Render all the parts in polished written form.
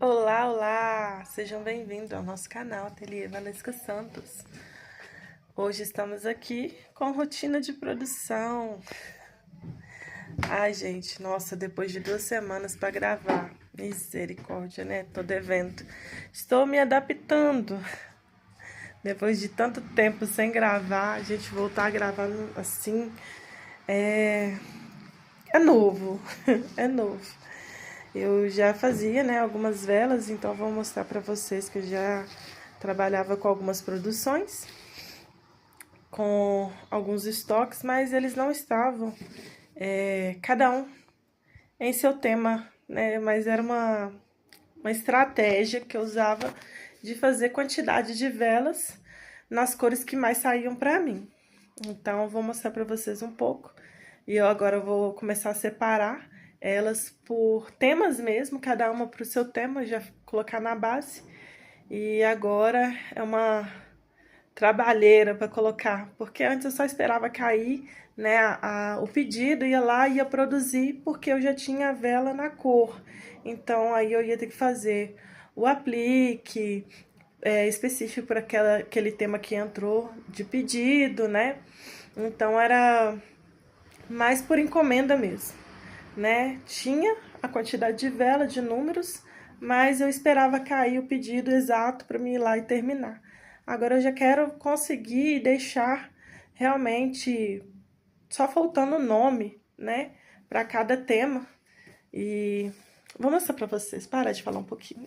Olá, olá! Sejam bem-vindos ao nosso canal Ateliê Valesca Santos. Hoje estamos aqui com rotina de produção. Ai, gente, nossa, depois de 2 semanas para gravar. Misericórdia, né? Tô devendo. Estou me adaptando. Depois de tanto tempo sem gravar, a gente voltar a gravar assim é novo. É novo. Eu já fazia, né, algumas velas, então vou mostrar para vocês que eu já trabalhava com algumas produções, com alguns estoques, mas eles não estavam, cada um em seu tema, né, mas era uma estratégia que eu usava de fazer quantidade de velas nas cores que mais saíam para mim. Então, eu vou mostrar para vocês um pouco. E eu agora vou começar a separar elas por temas mesmo, cada uma para o seu tema, já colocar na base. E agora é uma trabalheira para colocar, porque antes eu só esperava cair, né, o pedido, ia lá e ia produzir, porque eu já tinha a vela na cor. Então, aí eu ia ter que fazer o aplique, específico para aquele tema que entrou de pedido, né? Então, era mais por encomenda mesmo, né? Tinha a quantidade de vela, de números, mas eu esperava cair o pedido exato para mim ir lá e terminar. Agora eu já quero conseguir deixar realmente só faltando o nome, né, para cada tema. E vou mostrar para vocês. Para de falar um pouquinho.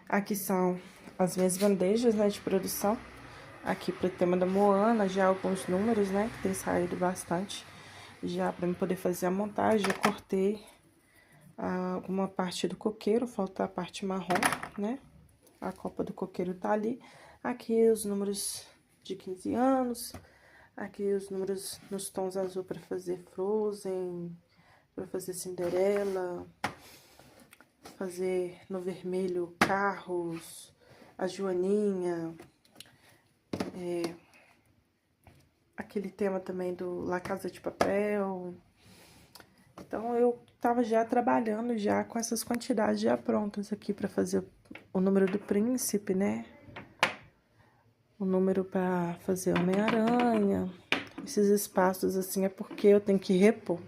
Aqui são as minhas bandejas, né, de produção. Aqui pro tema da Moana, já alguns números, né, que tem saído bastante. Já para eu poder fazer a montagem, eu cortei alguma parte do coqueiro, falta a parte marrom, né? A copa do coqueiro tá ali. Aqui os números de 15 anos. Aqui os números nos tons azul para fazer Frozen, para fazer Cinderela, fazer no vermelho Carros, a Joaninha, aquele tema também do La Casa de Papel. Então, eu tava já trabalhando já com essas quantidades já prontas aqui para fazer o número do príncipe, né? O número para fazer Homem-Aranha. Esses espaços assim é porque eu tenho que repor.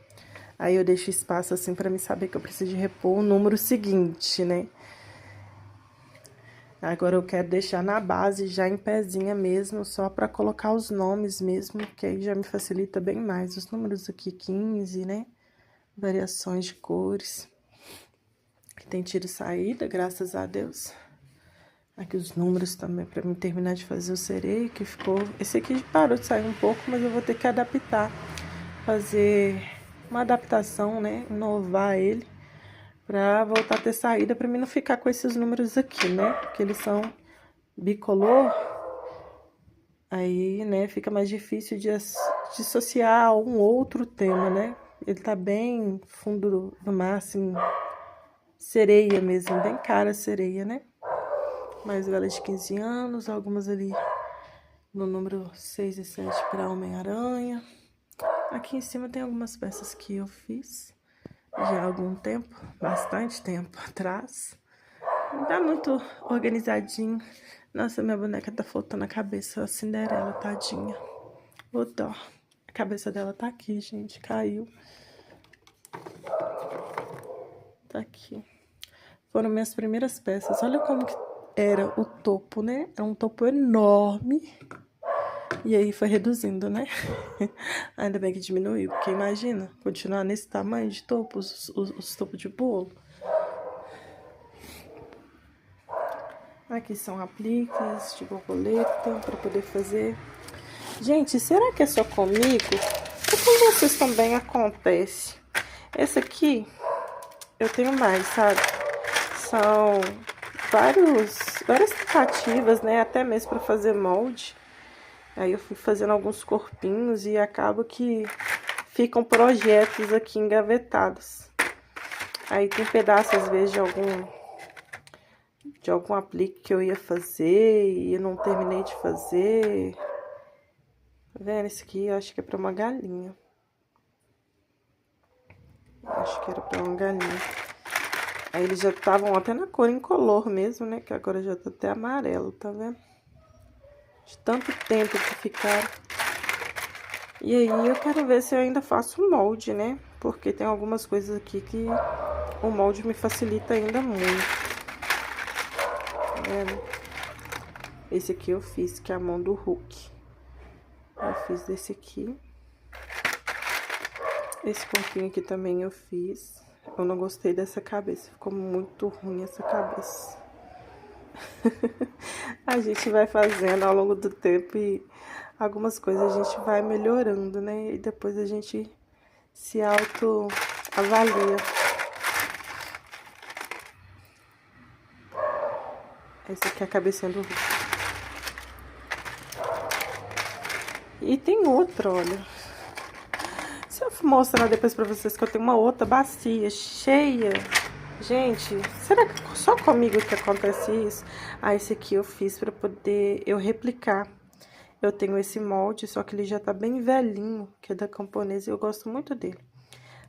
Aí eu deixo espaço assim para me saber que eu preciso de repor o número seguinte, né? Agora eu quero deixar na base já em pezinha mesmo, só para colocar os nomes mesmo, que aí já me facilita bem mais. Os números aqui 15, né? Variações de cores. Que tem tido saída, graças a Deus. Aqui os números também, para mim terminar de fazer o sereio, que ficou... Esse aqui parou de sair um pouco, mas eu vou ter que adaptar. Fazer uma adaptação, né? Inovar ele, pra voltar a ter saída, pra mim não ficar com esses números aqui, né? Porque eles são bicolor. Aí, né, fica mais difícil de dissociar a um outro tema, né? Ele tá bem fundo do mar, assim, sereia mesmo, bem cara a sereia, né? Mais velas de 15 anos, algumas ali no número 6 e 7 para Homem-Aranha. Aqui em cima tem algumas peças que eu fiz já há algum tempo, bastante tempo atrás. Tá muito organizadinho. Nossa, minha boneca tá faltando a cabeça, a Cinderela, tadinha. O dó. A cabeça dela tá aqui, gente, caiu. Tá aqui. Foram minhas primeiras peças. Olha como que era o topo, né? É um topo enorme. E aí foi reduzindo, né? Ainda bem que diminuiu, porque imagina, continuar nesse tamanho de topo, os topos de bolo. Aqui são apliques de borboleta para poder fazer. Gente, será que é só comigo? Ou com vocês também acontece? Essa aqui eu tenho mais, sabe? São várias tentativas, né? Até mesmo para fazer molde. Aí eu fui fazendo alguns corpinhos e acaba que ficam projetos aqui engavetados. Aí tem pedaços, às vezes, de algum aplique que eu ia fazer e eu não terminei de fazer. Tá vendo? Esse aqui eu acho que é pra uma galinha. Acho que era pra uma galinha. Aí eles já estavam até na cor incolor mesmo, né? Que agora já tá até amarelo, tá vendo? De tanto tempo que ficaram. E aí eu quero ver se eu ainda faço molde, né? Porque tem algumas coisas aqui que o molde me facilita ainda muito. Tá vendo? Esse aqui eu fiz, que é a mão do Hulk. Eu fiz desse aqui. Esse corpinho aqui também eu fiz. Eu não gostei dessa cabeça, ficou muito ruim essa cabeça. A gente vai fazendo ao longo do tempo e algumas coisas a gente vai melhorando, né? E depois a gente se autoavalia. Essa aqui é a cabecinha do Hulk. E tem outra, olha. Se eu mostrar depois pra vocês que eu tenho uma outra bacia cheia. Gente, será que só comigo que acontece isso? Ah, esse aqui eu fiz pra poder eu replicar. Eu tenho esse molde, só que ele já tá bem velhinho, que é da Camponesa, e eu gosto muito dele.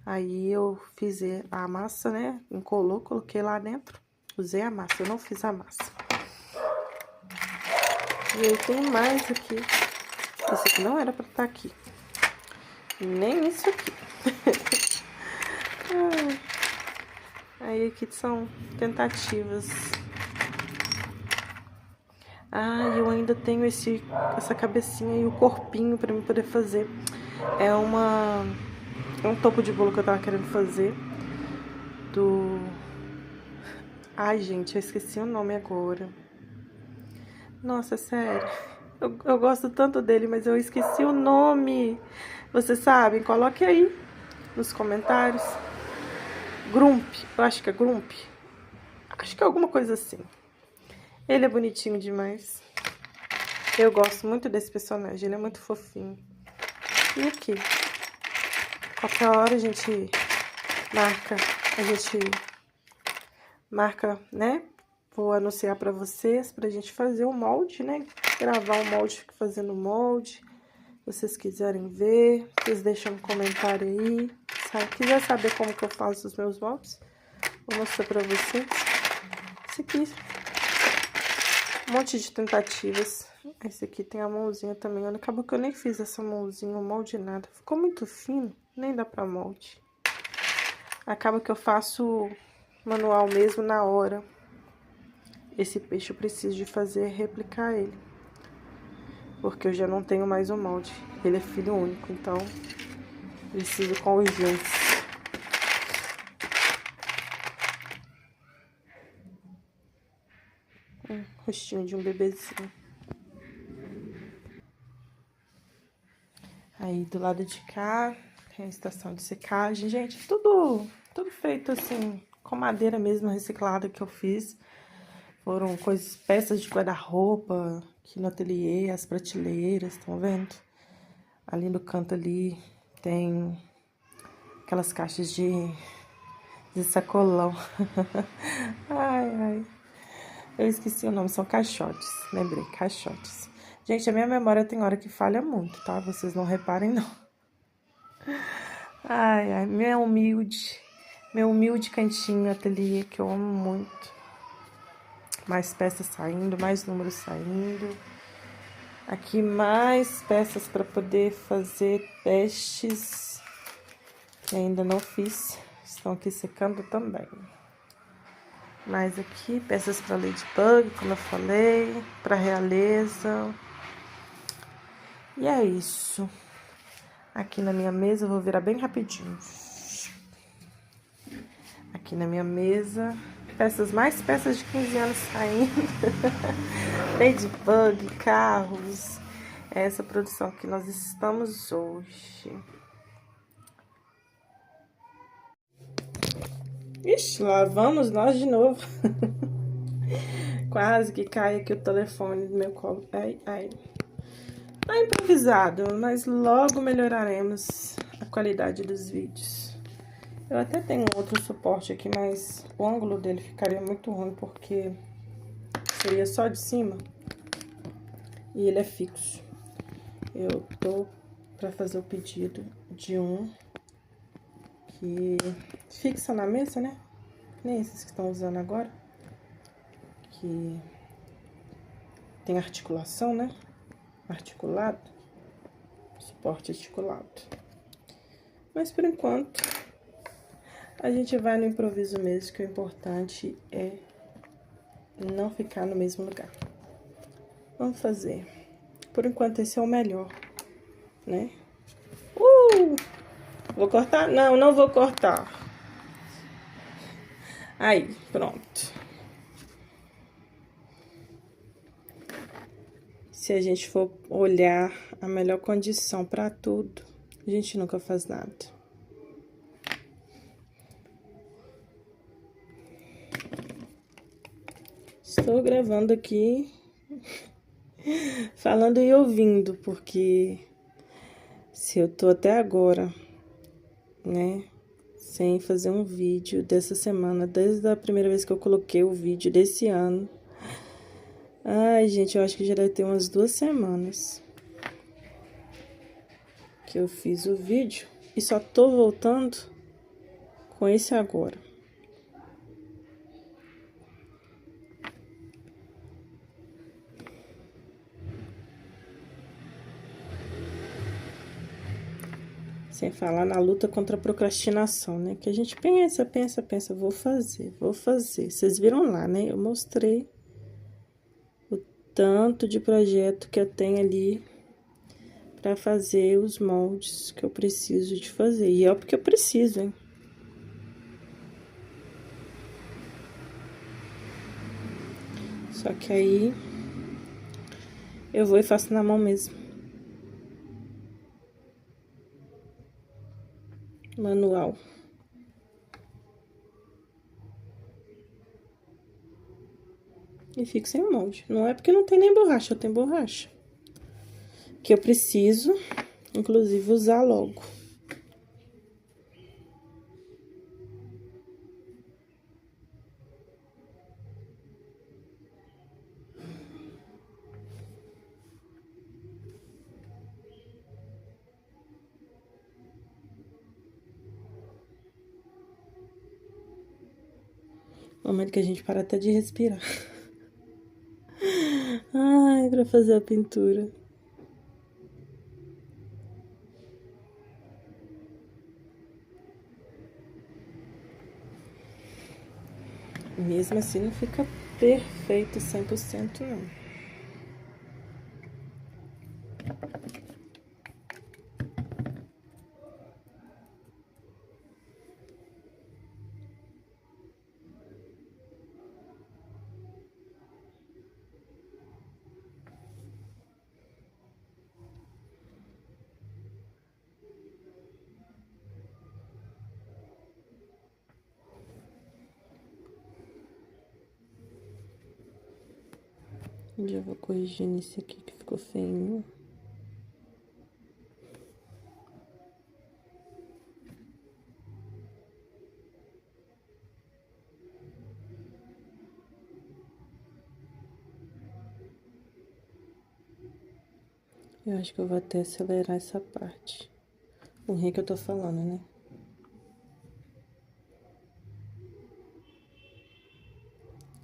Aí eu fiz a massa, né? Encolou, coloquei lá dentro. Usei a massa, eu não fiz a massa. E aí tem mais aqui. Esse aqui não era pra estar aqui. Nem isso aqui. Aí aqui são tentativas. Ah, eu ainda tenho essa cabecinha e o corpinho pra mim poder fazer. É um topo de bolo que eu tava querendo fazer. Ai, gente, eu esqueci o nome agora. Nossa, sério. Eu gosto tanto dele, mas eu esqueci o nome. Vocês sabem? Coloque aí nos comentários. Grump, eu acho que é Grump. Acho que é alguma coisa assim. Ele é bonitinho demais. Eu gosto muito desse personagem, ele é muito fofinho. E aqui? Qualquer hora a gente marca, né? Vou anunciar pra vocês, pra gente fazer o molde, né? Gravar o molde, fico fazendo o molde. Se vocês quiserem ver, vocês deixam um comentário aí. Se quiser saber como que eu faço os meus moldes, vou mostrar pra vocês. Esse aqui, um monte de tentativas. Esse aqui tem a mãozinha também. Olha, acabou que eu nem fiz essa mãozinha, o molde nada. Ficou muito fino, nem dá pra molde. Acaba que eu faço manual mesmo na hora. Esse peixe eu preciso de fazer replicar ele. Porque eu já não tenho mais o molde. Ele é filho único, então preciso com urgência. Rostinho de um bebezinho. Aí do lado de cá tem a estação de secagem. Gente, tudo feito assim, com madeira mesmo reciclada que eu fiz. Foram peças de guarda-roupa aqui no ateliê, as prateleiras, estão vendo? Ali no canto ali tem aquelas caixas de sacolão. Ai. Eu esqueci o nome, são caixotes. Lembrei, caixotes. Gente, a minha memória tem hora que falha muito, tá? Vocês não reparem, não. Ai, meu humilde cantinho, ateliê, que eu amo muito. Mais peças saindo, mais números saindo. Aqui mais peças para poder fazer testes que ainda não fiz. Estão aqui secando também. Mais aqui, peças para Ladybug, como eu falei, para Realeza. E é isso. Aqui na minha mesa, eu vou virar bem rapidinho. Aqui na minha mesa, mais peças de 15 anos saindo. Ladybug, carros. É essa produção que nós estamos hoje. Ixi, lá vamos nós de novo. Quase que cai aqui o telefone do meu colo. Ai. Tá improvisado, mas logo melhoraremos a qualidade dos vídeos. Eu até tenho outro suporte aqui, mas o ângulo dele ficaria muito ruim, porque seria só de cima e ele é fixo. Eu tô pra fazer o pedido de um que fixa na mesa, né? que nem esses que estão usando agora, que tem articulação, né? Articulado, suporte articulado. Mas por enquanto, a gente vai no improviso mesmo, que o importante é não ficar no mesmo lugar. Vamos fazer. Por enquanto, esse é o melhor, né? Vou cortar? Não, não vou cortar. Aí, pronto. Se a gente for olhar a melhor condição para tudo, a gente nunca faz nada. Estou gravando aqui, falando e ouvindo, porque se eu tô até agora, né, sem fazer um vídeo dessa semana, desde a primeira vez que eu coloquei o vídeo desse ano. Ai, gente, eu acho que já deve ter umas 2 semanas que eu fiz o vídeo e só tô voltando com esse agora. Sem falar na luta contra a procrastinação, né? Que a gente pensa, vou fazer, vou fazer. Vocês viram lá, né? Eu mostrei o tanto de projeto que eu tenho ali para fazer os moldes que eu preciso de fazer. E é porque eu preciso, hein? Só que aí eu vou e faço na mão mesmo. Manual. E fico sem molde. Não é porque não tem nem borracha, eu tenho borracha. Que eu preciso, inclusive, usar logo. Momento que a gente para até de respirar. Ai, pra fazer a pintura. Mesmo assim, não fica perfeito 100%, não. Já vou corrigindo esse aqui que ficou feio. Eu acho que eu vou até acelerar essa parte. O ruim que eu tô falando, né?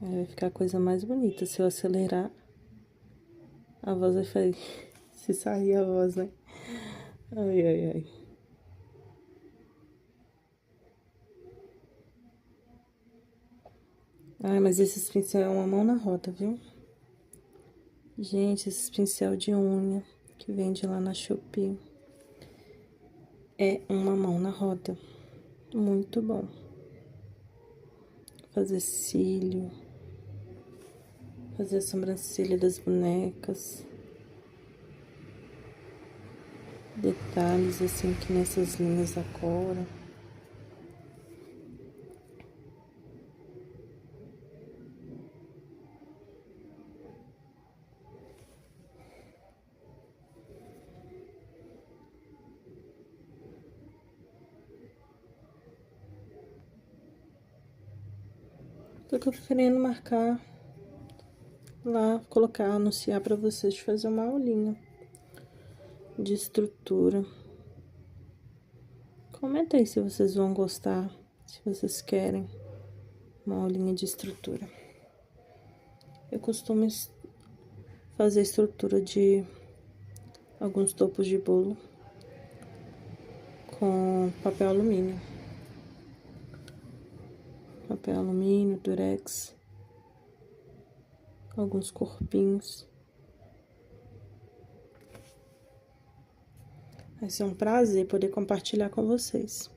Aí vai ficar a coisa mais bonita. Se eu acelerar, a voz vai sair. Se sair a voz, né? Ai, ai, ai. Ai, mas esses pincel é uma mão na roda, viu? Gente, esses pincel de unha que vende lá na Shopee é uma mão na roda. Muito bom. Fazer cílio, fazer a sobrancelha das bonecas. Detalhes assim que nessas linhas agora. Tô querendo marcar lá, colocar, anunciar pra vocês de fazer uma aulinha de estrutura. Comenta aí se vocês vão gostar, se vocês querem. uma aulinha de estrutura. Eu costumo fazer estrutura de alguns topos de bolo com papel alumínio. Papel alumínio, durex, alguns corpinhos. Vai ser um prazer poder compartilhar com vocês.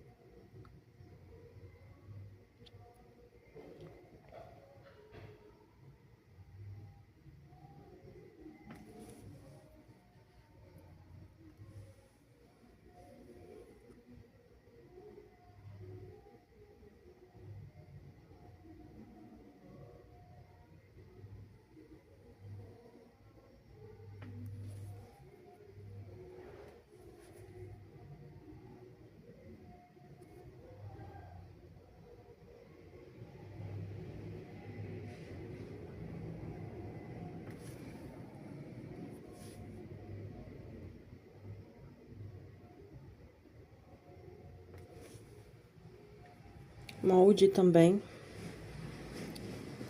Molde também.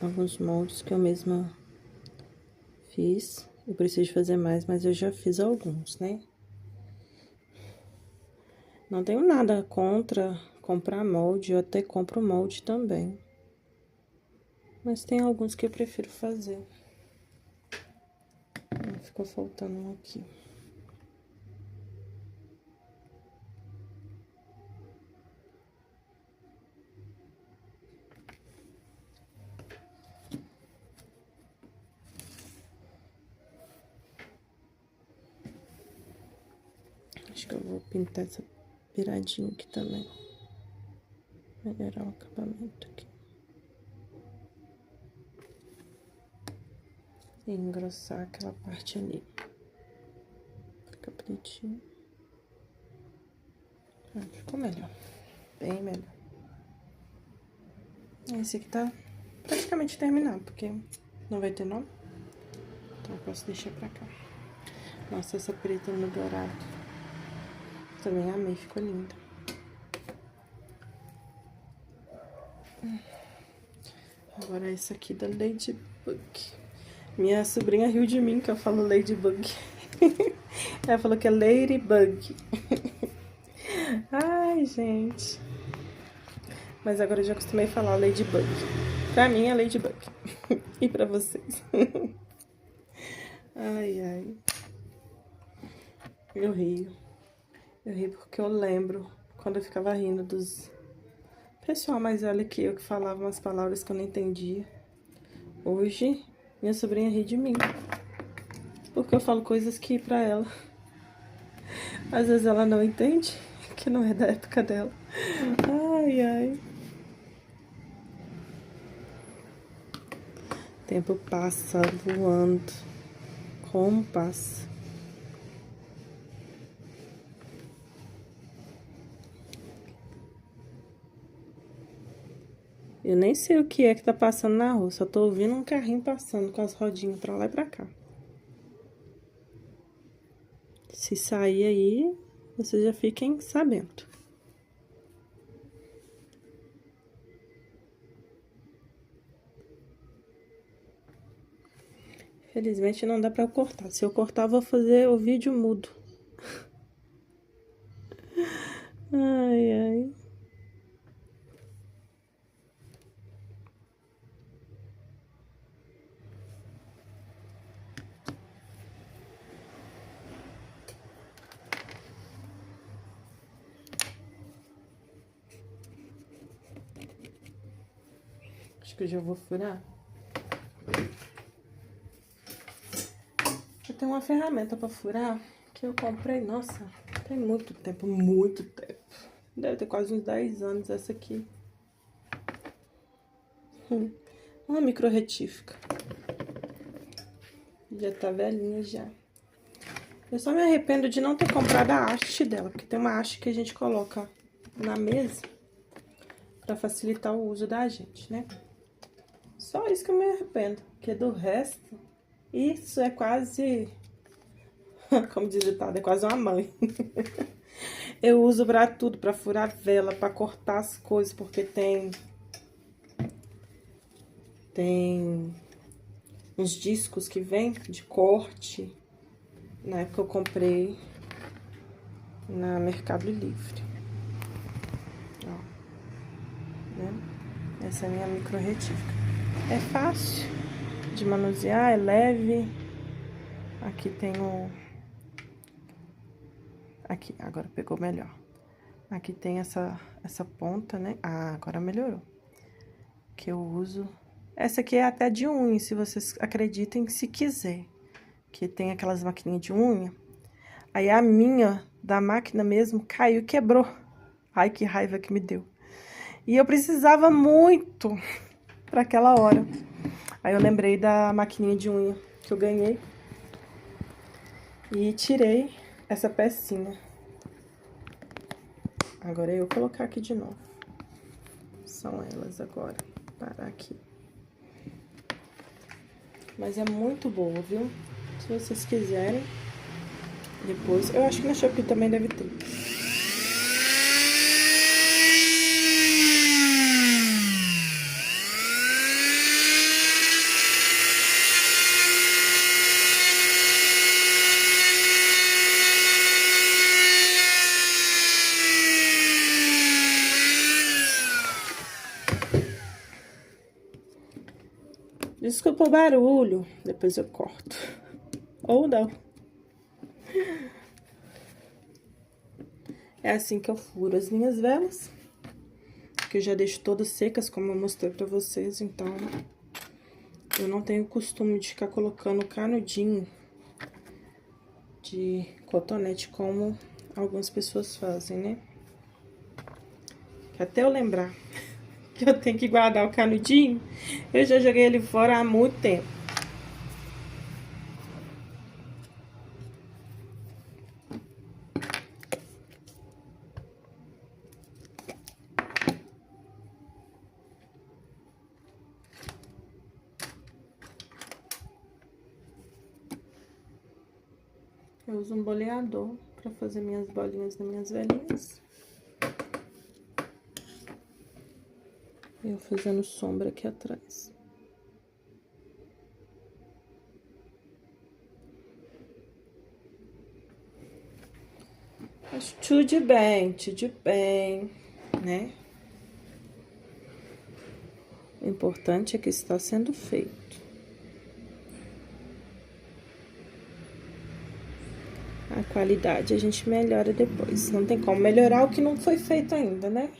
Alguns moldes que eu mesma fiz. Eu preciso fazer mais, mas eu já fiz alguns, né? Não tenho nada contra comprar molde, eu até compro molde também. Mas tem alguns que eu prefiro fazer. Ficou faltando um aqui. Acho que eu vou pintar essa viradinha aqui também. Melhorar o acabamento aqui. E engrossar aquela parte ali. Fica pretinho. Ficou melhor. Bem melhor. Esse aqui tá praticamente terminado, porque não vai ter nome. Então eu posso deixar pra cá. Nossa, essa preta no dourado. Também amei, ficou linda. Agora essa aqui da Ladybug. Minha sobrinha riu de mim que eu falo Ladybug. Ela falou que é Ladybug. Ai, gente. Mas agora eu já acostumei a falar Ladybug. Pra mim é Ladybug. E pra vocês? Ai, ai. Eu rio. Eu rio porque eu lembro quando eu ficava rindo dos pessoal mais velho que eu, que falava umas palavras que eu não entendia. Hoje, minha sobrinha ri de mim. Porque eu falo coisas que pra ela, às vezes ela não entende, que não é da época dela. Ai, ai. O tempo passa voando. Como passa. Eu nem sei o que é que tá passando na rua, só tô ouvindo um carrinho passando com as rodinhas pra lá e pra cá. Se sair aí, vocês já fiquem sabendo. Felizmente não dá pra eu cortar. Se eu cortar, eu vou fazer o vídeo mudo. Ai, ai. Acho que eu já vou furar. Eu tenho uma ferramenta pra furar que eu comprei, nossa, tem muito tempo, muito tempo. Deve ter quase uns 10 anos essa aqui. Uma micro retífica. Já tá velhinha já. Eu só me arrependo de não ter comprado a haste dela, porque tem uma haste que a gente coloca na mesa pra facilitar o uso da gente, né? Só isso que eu me arrependo, porque do resto, isso é quase, como diz o ditado, é quase uma mãe. Eu uso pra tudo, pra furar vela, pra cortar as coisas, porque tem Tem uns discos que vem de corte. Na época eu comprei na Mercado Livre. Ó, né? Essa é a minha micro retífica. É fácil de manusear, é leve. Aqui tem o... Aqui, agora pegou melhor. Aqui tem essa ponta, né? Ah, agora melhorou. Que eu uso. Essa aqui é até de unha, se vocês acreditem, se quiser. Que tem aquelas maquininhas de unha. Aí a minha, da máquina mesmo, caiu e quebrou. Ai, que raiva que me deu. E eu precisava muito pra aquela hora. Aí eu lembrei da maquininha de unha que eu ganhei. E tirei essa pecinha. Agora eu colocar aqui de novo. São elas agora. Parar aqui. Mas é muito boa, viu? Se vocês quiserem, depois... Eu acho que na Shopee também deve ter. Desculpa o barulho, depois eu corto. Ou não. É assim que eu furo as minhas velas. Que eu já deixo todas secas, como eu mostrei pra vocês, então... Eu não tenho costume de ficar colocando canudinho de cotonete, como algumas pessoas fazem, né? Que até eu lembrar que eu tenho que guardar o canudinho, eu já joguei ele fora há muito tempo. Eu uso um boleador pra fazer minhas bolinhas nas minhas velinhas. Eu fazendo sombra aqui atrás. Mas tudo bem, né? O importante é que está sendo feito. A qualidade a gente melhora depois. Não tem como melhorar o que não foi feito ainda, né?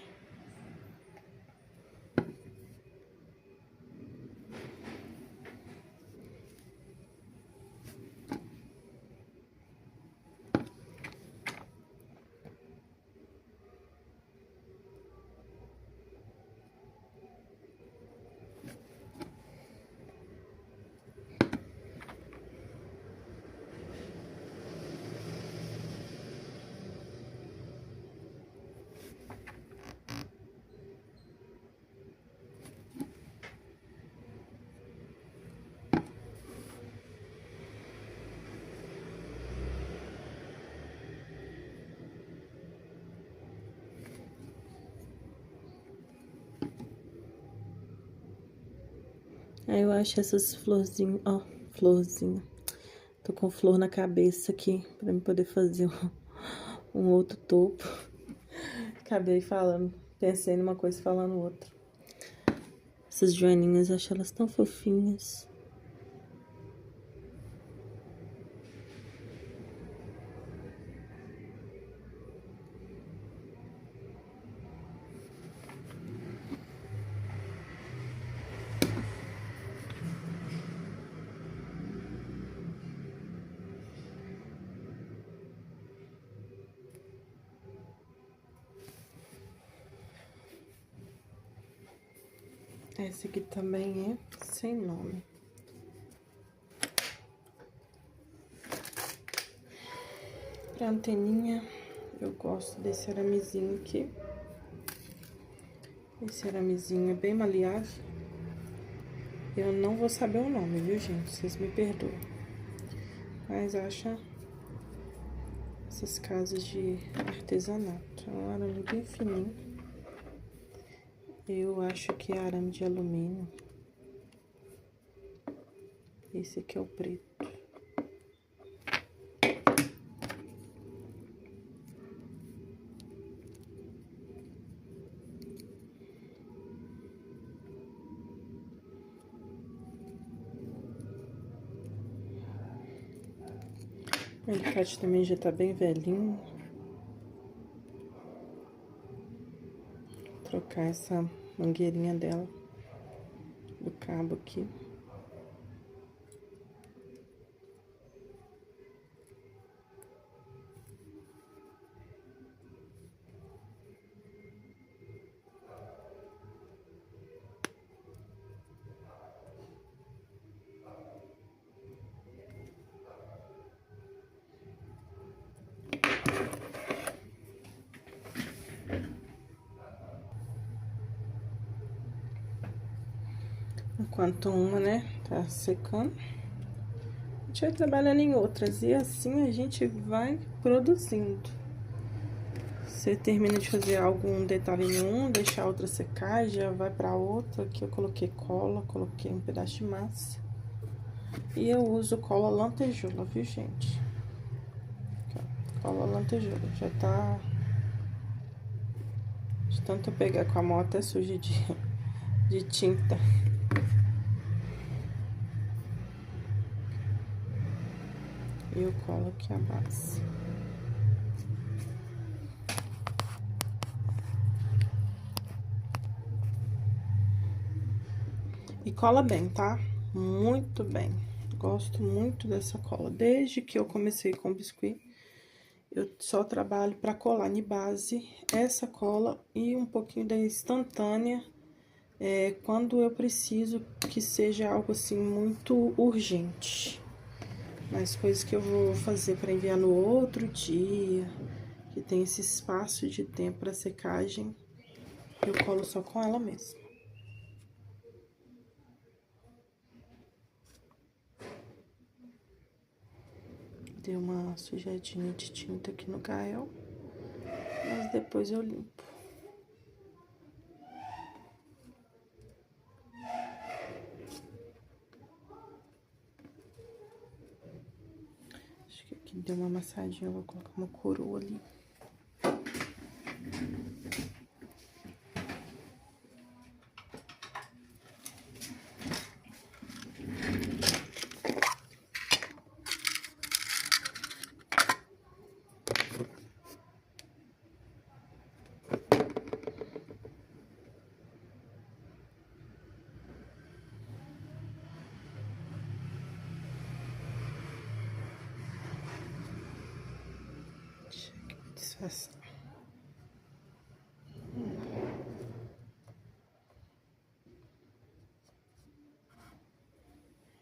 Aí eu acho essas florzinhas, ó, florzinha. Tô com flor na cabeça aqui, pra me poder fazer um outro topo. Acabei falando, pensei numa coisa falando outra. Essas joaninhas, eu acho elas tão fofinhas. Esse aqui também é sem nome. Pra anteninha, eu gosto desse aramezinho aqui. Esse aramezinho é bem maleável. Eu não vou saber o nome, viu, gente? Vocês me perdoem. Mas acha essas casas de artesanato. É um arame bem fininho. Eu acho que é arame de alumínio. Esse aqui é o preto. O alicate também já tá bem velhinho. Vou trocar essa mangueirinha dela, do cabo aqui. Enquanto uma, né, tá secando, a gente vai trabalhando em outras. E assim a gente vai produzindo. Você termina de fazer algum detalhe em um, deixa a outra secar, já vai pra outra. Aqui eu coloquei cola, coloquei um pedaço de massa. E eu uso cola lantejoula, viu, gente? Aqui, ó, cola lantejoula. Já tá... De tanto eu pegar com a mão até suja de tinta. E eu colo aqui a base. E cola bem, tá? Muito bem. Gosto muito dessa cola. Desde que eu comecei com biscuit, eu só trabalho pra colar de base essa cola e um pouquinho da instantânea, quando eu preciso que seja algo assim muito urgente. Mas coisas que eu vou fazer pra enviar no outro dia, que tem esse espaço de tempo pra secagem, eu colo só com ela mesmo. Deu uma sujadinha de tinta aqui no gael, mas depois eu limpo. Acho que aqui deu uma amassadinha, eu vou colocar uma coroa ali. Disfarçar.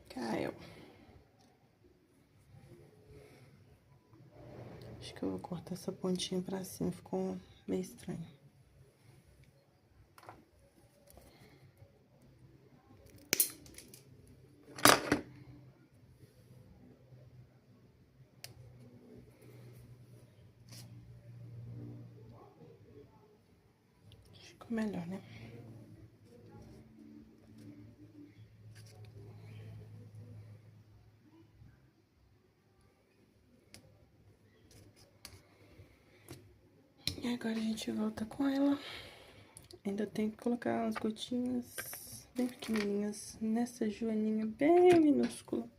Caiu. Acho que eu vou cortar essa pontinha pra cima, ficou meio estranho. Ficou melhor, né? E agora a gente volta com ela. Ainda tem que colocar umas gotinhas bem pequenininhas nessa joaninha bem minúscula.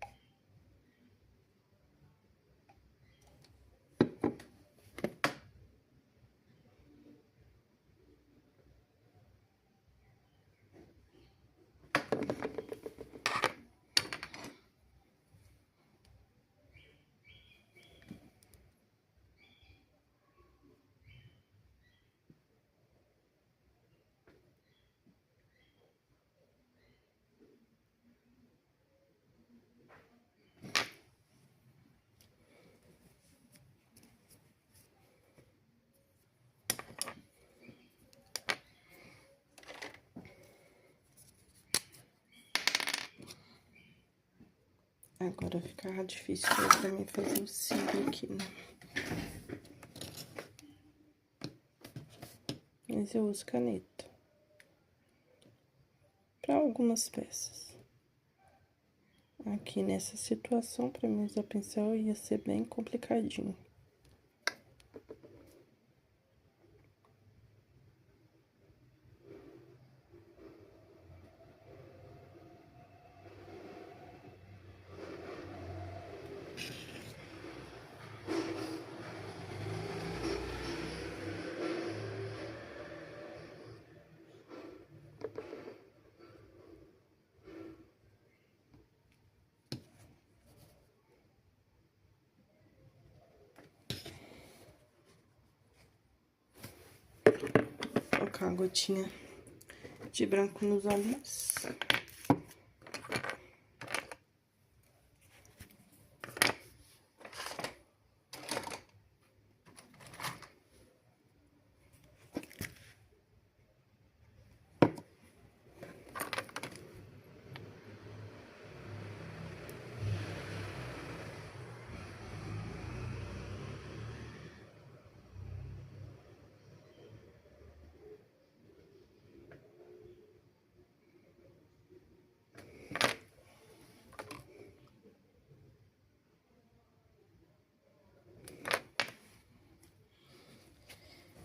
Agora fica difícil pra mim fazer o cílio aqui, né? Mas eu uso caneta pra algumas peças. Aqui nessa situação, para mim usar pincel ia ser bem complicadinho. Colocar uma gotinha de branco nos olhos.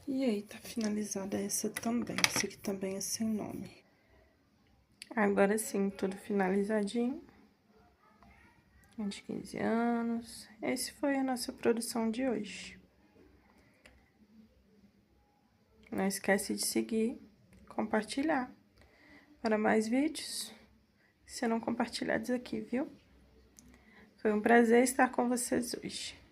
E aí, tá finalizada essa também. Essa aqui também é sem nome. Agora sim, tudo finalizadinho. De 15 anos. Esse foi a nossa produção de hoje. Não esquece de seguir, compartilhar. Para mais vídeos, serão compartilhados aqui, viu? Foi um prazer estar com vocês hoje.